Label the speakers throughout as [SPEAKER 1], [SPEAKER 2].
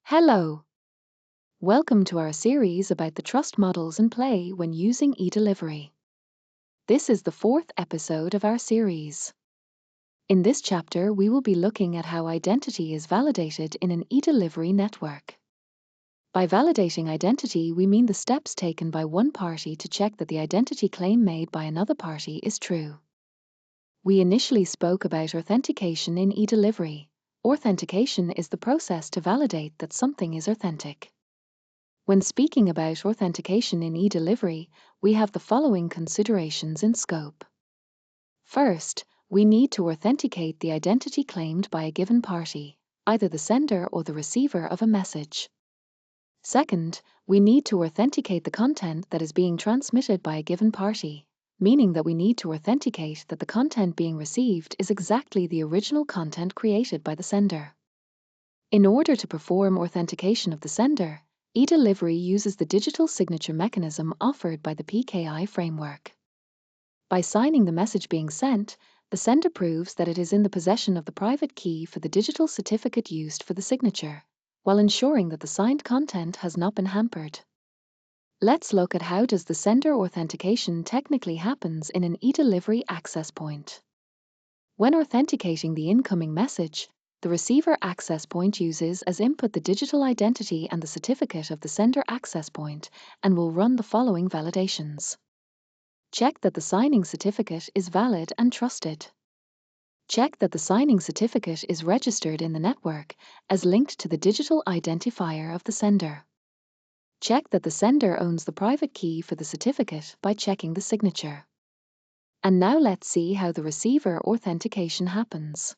[SPEAKER 1] Hello! Welcome to our series about the trust models in play when using eDelivery. This is the fourth episode of our series. In this chapter, we will be looking at how identity is validated in an eDelivery network. By validating identity, we mean the steps taken by one party to check that the identity claim made by another party is true. We initially spoke about authentication in eDelivery. Authentication is the process to validate that something is authentic. When speaking about authentication in eDelivery, we have the following considerations in scope. First, we need to authenticate the identity claimed by a given party, either the sender or the receiver of a message. Second, we need to authenticate the content that is being transmitted by a given party, meaning that we need to authenticate that the content being received is exactly the original content created by the sender. In order to perform authentication of the sender, eDelivery uses the digital signature mechanism offered by the PKI framework. By signing the message being sent, the sender proves that it is in the possession of the private key for the digital certificate used for the signature, while ensuring that the signed content has not been hampered. Let's look at how does the sender authentication technically happens in an eDelivery access point. When authenticating the incoming message, the receiver access point uses as input the digital identity and the certificate of the sender access point and will run the following validations. Check that the signing certificate is valid and trusted. Check that the signing certificate is registered in the network as linked to the digital identifier of the sender. Check that the sender owns the private key for the certificate by checking the signature. And now let's see how the receiver authentication happens.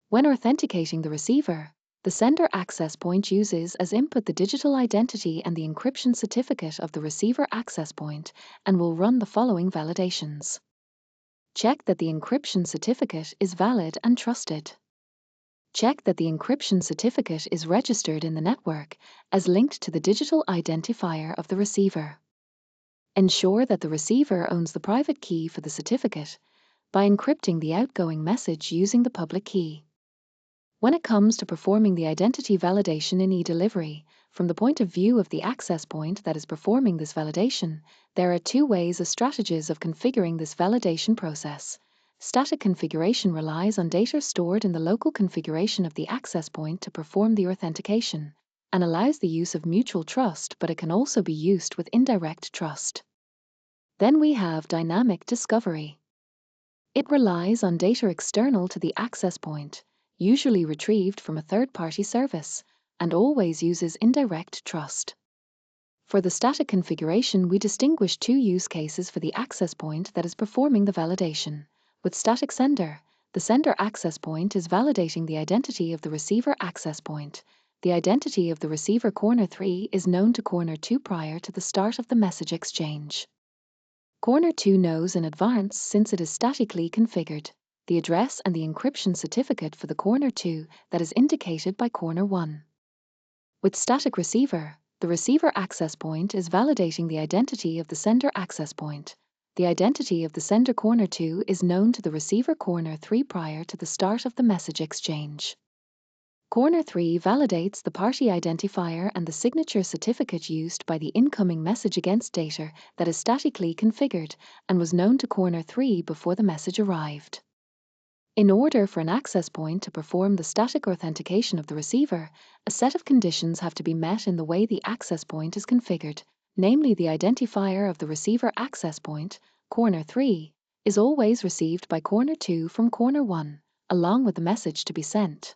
[SPEAKER 1] When authenticating the receiver, the sender access point uses as input the digital identity and the encryption certificate of the receiver access point and will run the following validations. Check that the encryption certificate is valid and trusted. Check that the encryption certificate is registered in the network as linked to the digital identifier of the receiver. Ensure that the receiver owns the private key for the certificate by encrypting the outgoing message using the public key. When it comes to performing the identity validation in eDelivery, from the point of view of the access point that is performing this validation, there are two ways or strategies of configuring this validation process. Static configuration relies on data stored in the local configuration of the access point to perform the authentication, and allows the use of mutual trust, but it can also be used with indirect trust. Then we have dynamic discovery. It relies on data external to the access point, usually retrieved from a third-party service, and always uses indirect trust. For the static configuration, we distinguish two use cases for the access point that is performing the validation. With static sender, the sender access point is validating the identity of the receiver access point. The identity of the receiver corner 3 is known to corner 2 prior to the start of the message exchange. Corner 2 knows in advance, since it is statically configured, the address and the encryption certificate for the corner 2 that is indicated by corner 1. With static receiver, the receiver access point is validating the identity of the sender access point. The identity of the sender corner 2 is known to the receiver corner 3 prior to the start of the message exchange. Corner 3 validates the party identifier and the signature certificate used by the incoming message against data that is statically configured and was known to corner 3 before the message arrived. In order for an access point to perform the static authentication of the receiver, a set of conditions have to be met in the way the access point is configured, namely the identifier of the receiver access point, corner 3, is always received by corner 2 from corner 1, along with the message to be sent.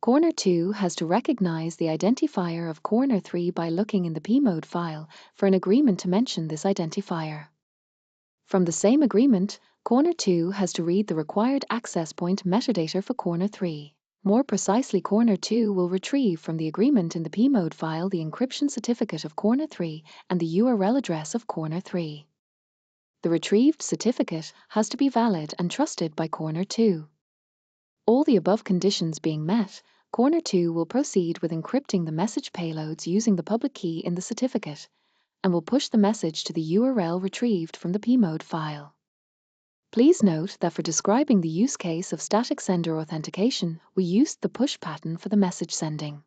[SPEAKER 1] Corner 2 has to recognize the identifier of corner 3 by looking in the pmode file for an agreement to mention this identifier. From the same agreement, corner 2 has to read the required access point metadata for corner 3. More precisely, corner 2 will retrieve from the agreement in the pmode file the encryption certificate of corner 3 and the URL address of corner 3. The retrieved certificate has to be valid and trusted by corner 2. All the above conditions being met, corner 2 will proceed with encrypting the message payloads using the public key in the certificate, and will push the message to the URL retrieved from the pmode file. Please note that for describing the use case of static sender authentication, we used the push pattern for the message sending.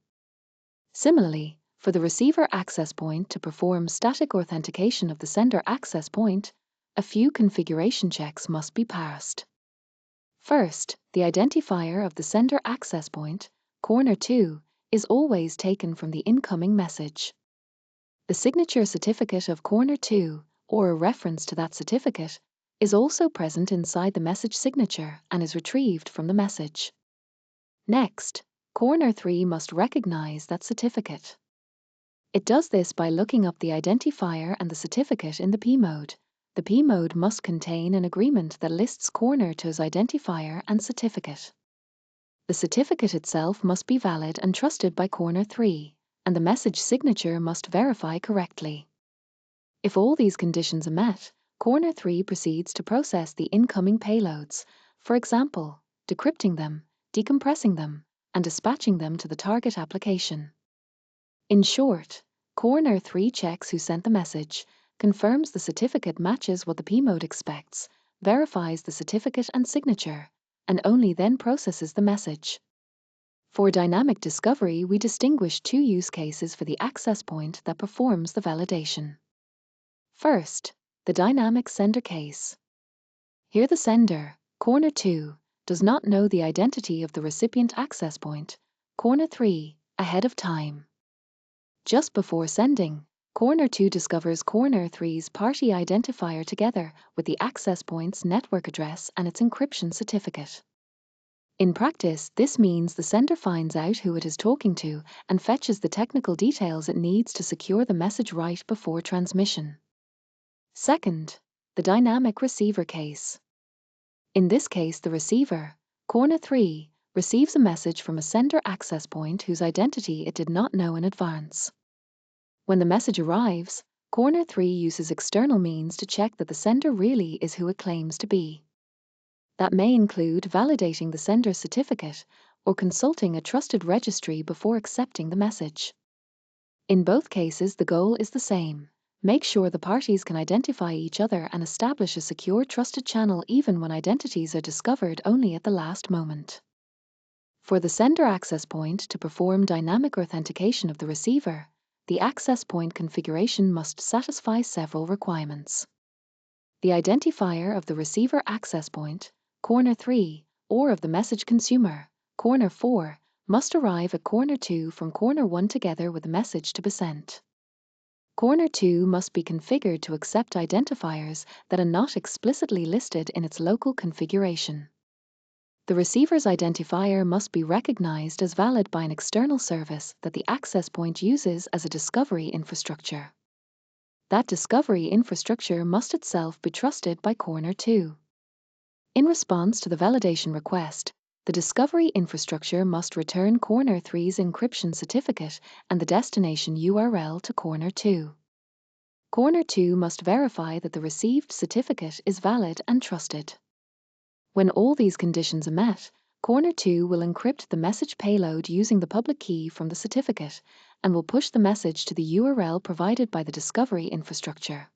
[SPEAKER 1] Similarly, for the receiver access point to perform static authentication of the sender access point, a few configuration checks must be passed. First, the identifier of the sender access point, corner 2, is always taken from the incoming message. The signature certificate of corner 2, or a reference to that certificate, is also present inside the message signature and is retrieved from the message. Next, corner 3 must recognize that certificate. It does this by looking up the identifier and the certificate in the P mode. The P mode must contain an agreement that lists corner 2's identifier and certificate. The certificate itself must be valid and trusted by corner 3, and the message signature must verify correctly. If all these conditions are met, corner 3 proceeds to process the incoming payloads, for example, decrypting them, decompressing them, and dispatching them to the target application. In short, corner 3 checks who sent the message, confirms the certificate matches what the P mode expects, verifies the certificate and signature, and only then processes the message. For dynamic discovery, we distinguish two use cases for the access point that performs the validation. First, the dynamic sender case. Here the sender, corner 2, does not know the identity of the recipient access point, corner 3, ahead of time. Just before sending, corner 2 discovers corner 3's party identifier together with the access point's network address and its encryption certificate. In practice, this means the sender finds out who it is talking to and fetches the technical details it needs to secure the message right before transmission. Second, the dynamic receiver case. In this case, the receiver, corner 3, receives a message from a sender access point whose identity it did not know in advance. When the message arrives, corner 3 uses external means to check that the sender really is who it claims to be. That may include validating the sender's certificate or consulting a trusted registry before accepting the message. In both cases, the goal is the same: make sure the parties can identify each other and establish a secure, trusted channel even when identities are discovered only at the last moment. For the sender access point to perform dynamic authentication of the receiver, the access point configuration must satisfy several requirements. The identifier of the receiver access point, corner 3, or of the message consumer, corner 4, must arrive at corner 2 from corner 1 together with the message to be sent. Corner 2 must be configured to accept identifiers that are not explicitly listed in its local configuration. The receiver's identifier must be recognized as valid by an external service that the access point uses as a discovery infrastructure. That discovery infrastructure must itself be trusted by corner 2. In response to the validation request, the discovery infrastructure must return corner 3's encryption certificate and the destination URL to corner 2. Corner 2 must verify that the received certificate is valid and trusted. When all these conditions are met, corner 2 will encrypt the message payload using the public key from the certificate and will push the message to the URL provided by the discovery infrastructure.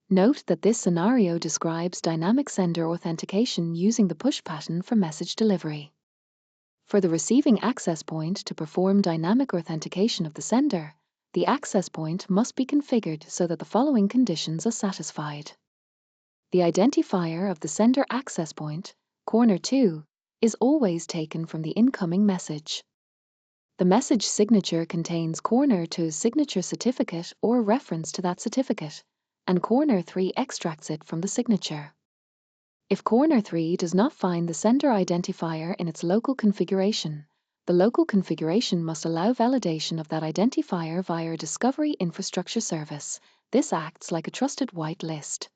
[SPEAKER 1] Note that this scenario describes dynamic sender authentication using the push pattern for message delivery. For the receiving access point to perform dynamic authentication of the sender, the access point must be configured so that the following conditions are satisfied. The identifier of the sender access point, corner 2, is always taken from the incoming message. The message signature contains corner 2's signature certificate or reference to that certificate, and corner 3 extracts it from the signature. If corner 3 does not find the sender identifier in its local configuration, the local configuration must allow validation of that identifier via a discovery infrastructure service. This acts like a trusted white list.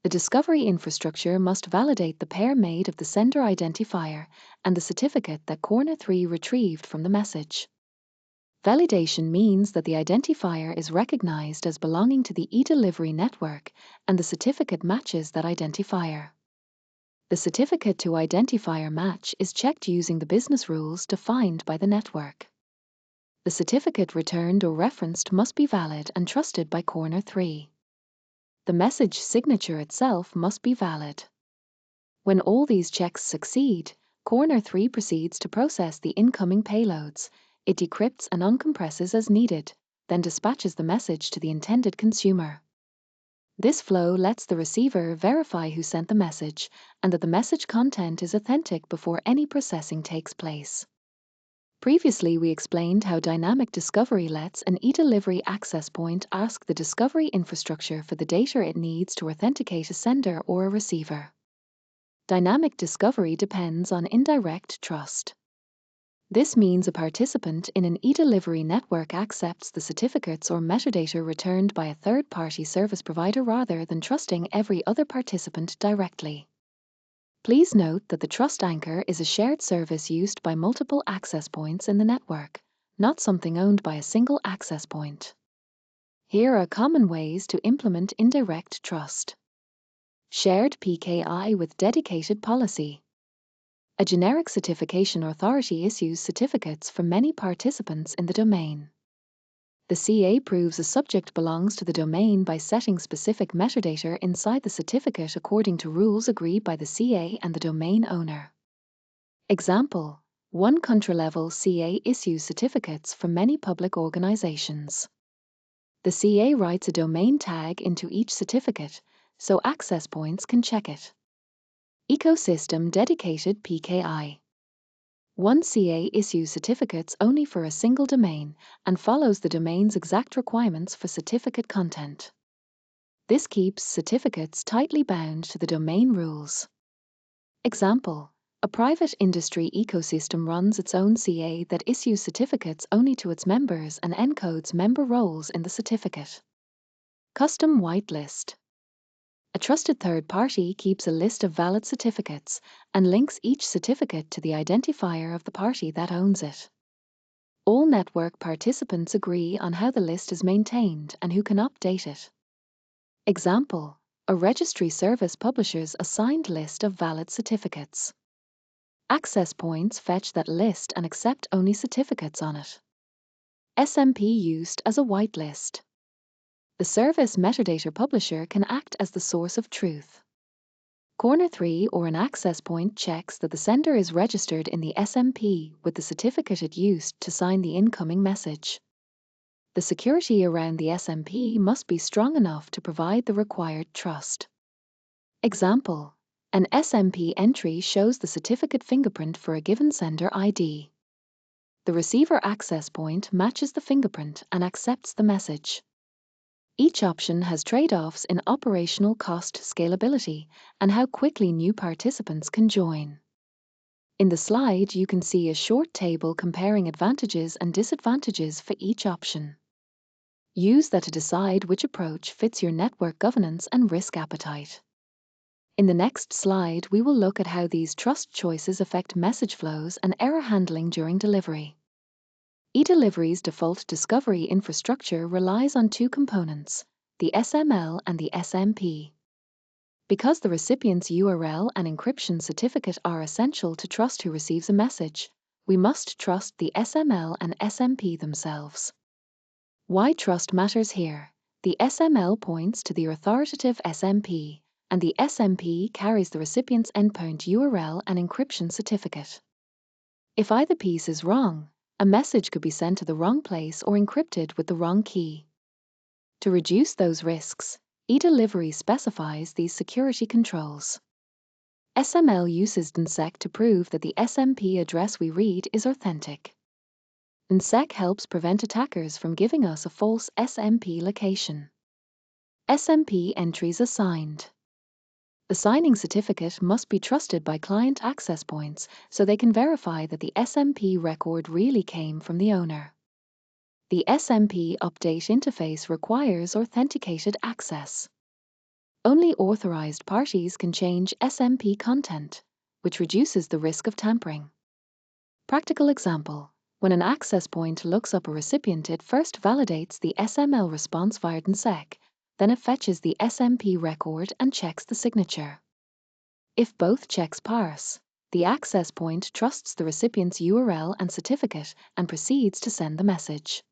[SPEAKER 1] The discovery infrastructure must validate the pair made of the sender identifier and the certificate that corner 3 retrieved from the message. Validation means that the identifier is recognized as belonging to the eDelivery network and the certificate matches that identifier. The certificate to identifier match is checked using the business rules defined by the network. The certificate returned or referenced must be valid and trusted by corner 3. The message signature itself must be valid. When all these checks succeed, corner 3 proceeds to process the incoming payloads, It decrypts and uncompresses as needed, then dispatches the message to the intended consumer. This flow lets the receiver verify who sent the message and that the message content is authentic before any processing takes place. Previously, we explained how dynamic discovery lets an eDelivery access point ask the discovery infrastructure for the data it needs to authenticate a sender or a receiver. Dynamic discovery depends on indirect trust. This means a participant in an eDelivery network accepts the certificates or metadata returned by a third-party service provider rather than trusting every other participant directly. Please note that the trust anchor is a shared service used by multiple access points in the network, not something owned by a single access point. Here are common ways to implement indirect trust. Shared PKI with dedicated policy. A generic certification authority issues certificates for many participants in the domain. The CA proves a subject belongs to the domain by setting specific metadata inside the certificate according to rules agreed by the CA and the domain owner. Example: one country-level CA issues certificates for many public organizations. The CA writes a domain tag into each certificate, so access points can check it. Ecosystem dedicated PKI. One CA issues certificates only for a single domain and follows the domain's exact requirements for certificate content. This keeps certificates tightly bound to the domain rules. Example: a private industry ecosystem runs its own CA that issues certificates only to its members and encodes member roles in the certificate. Custom whitelist. A trusted third party keeps a list of valid certificates and links each certificate to the identifier of the party that owns it. All network participants agree on how the list is maintained and who can update it. Example: a registry service publishes a signed list of valid certificates. Access points fetch that list and accept only certificates on it. SMP used as a whitelist. The service metadata publisher can act as the source of truth. Corner 3 or an access point checks that the sender is registered in the SMP with the certificate it used to sign the incoming message. The security around the SMP must be strong enough to provide the required trust. Example: an SMP entry shows the certificate fingerprint for a given sender ID. The receiver access point matches the fingerprint and accepts the message. Each option has trade-offs in operational cost scalability and how quickly new participants can join. In the slide, you can see a short table comparing advantages and disadvantages for each option. Use that to decide which approach fits your network governance and risk appetite. In the next slide, we will look at how these trust choices affect message flows and error handling during delivery. eDelivery's default discovery infrastructure relies on two components, the SML and the SMP. Because the recipient's URL and encryption certificate are essential to trust who receives a message, we must trust the SML and SMP themselves. Why trust matters here: the SML points to the authoritative SMP, and the SMP carries the recipient's endpoint URL and encryption certificate. If either piece is wrong, a message could be sent to the wrong place or encrypted with the wrong key. To reduce those risks, eDelivery specifies these security controls. SML uses DNSSEC to prove that the SMP address we read is authentic. DNSSEC helps prevent attackers from giving us a false SMP location. SMP entries assigned. The signing certificate must be trusted by client access points so they can verify that the SMP record really came from the owner. The SMP update interface requires authenticated access. Only authorized parties can change SMP content, which reduces the risk of tampering. Practical example: when an access point looks up a recipient, it first validates the SML response via DNSSEC, then it fetches the SMP record and checks the signature. If both checks pass, the access point trusts the recipient's URL and certificate and proceeds to send the message.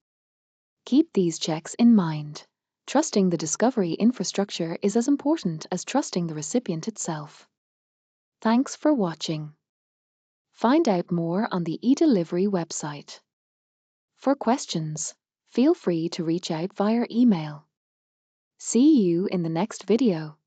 [SPEAKER 1] Keep these checks in mind. Trusting the discovery infrastructure is as important as trusting the recipient itself. Thanks for watching. Find out more on the eDelivery website. For questions, feel free to reach out via email. See you in the next video.